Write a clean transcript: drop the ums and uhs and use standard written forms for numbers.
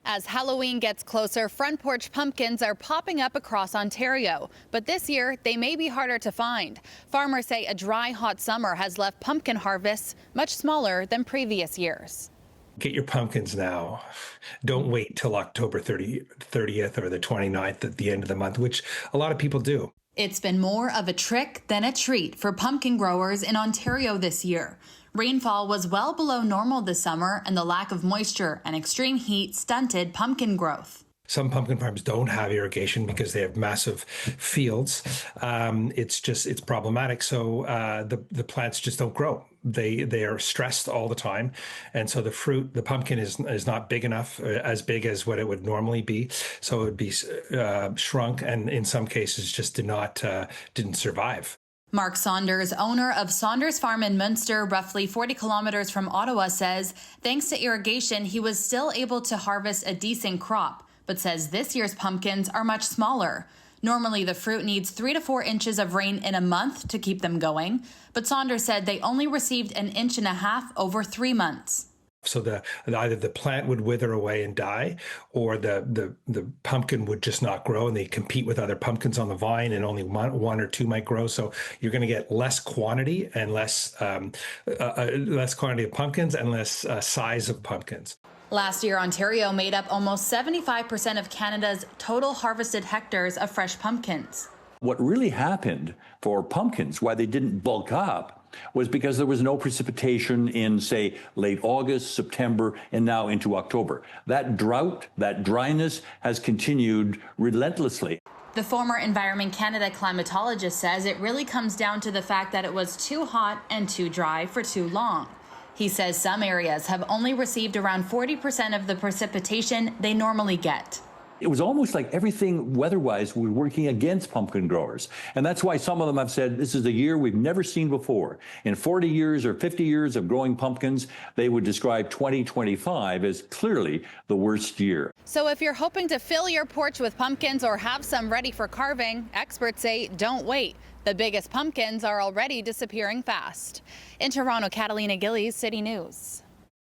As Halloween gets closer, front porch pumpkins are popping up across Ontario. But this year, they may be harder to find. Farmers say a dry, hot summer has left pumpkin harvests much smaller than previous years. Get your pumpkins now. Don't wait till October 30th or the 29th at the end of the month, which a lot of people do. It's been more of a trick than a treat for pumpkin growers in Ontario this year. Rainfall was well below normal this summer, and the lack of moisture and extreme heat stunted pumpkin growth. Some pumpkin farms don't have irrigation because they have massive fields. It's problematic. So the plants just don't grow. They are stressed all the time, and so the pumpkin is not big enough, as big as what it would normally be. So it would be shrunk, and in some cases just didn't survive. Mark Saunders, owner of Saunders Farm in Munster, roughly 40 kilometers from Ottawa, says thanks to irrigation, he was still able to harvest a decent crop, but says this year's pumpkins are much smaller. Normally, the fruit needs 3 to 4 inches of rain in a month to keep them going, but Saunders said they only received 1.5 inches over 3 months. So either the plant would wither away and die, or the pumpkin would just not grow, and they compete with other pumpkins on the vine, and only one or two might grow. So you're going to get less quantity and less quantity of pumpkins and less size of pumpkins. Last year, Ontario made up almost 75% of Canada's total harvested hectares of fresh pumpkins. What really happened for pumpkins, why they didn't bulk up, was because there was no precipitation in, say, late August, September, and now into October. That drought, that dryness has continued relentlessly. The former Environment Canada climatologist says it really comes down to the fact that it was too hot and too dry for too long. He says some areas have only received around 40% of the precipitation they normally get. It was almost like everything weather-wise was working against pumpkin growers. And that's why some of them have said this is a year we've never seen before. In 40 years or 50 years of growing pumpkins, they would describe 2025 as clearly the worst year. So if you're hoping to fill your porch with pumpkins or have some ready for carving, experts say don't wait. The biggest pumpkins are already disappearing fast. In Toronto, Catalina Gillies, City News.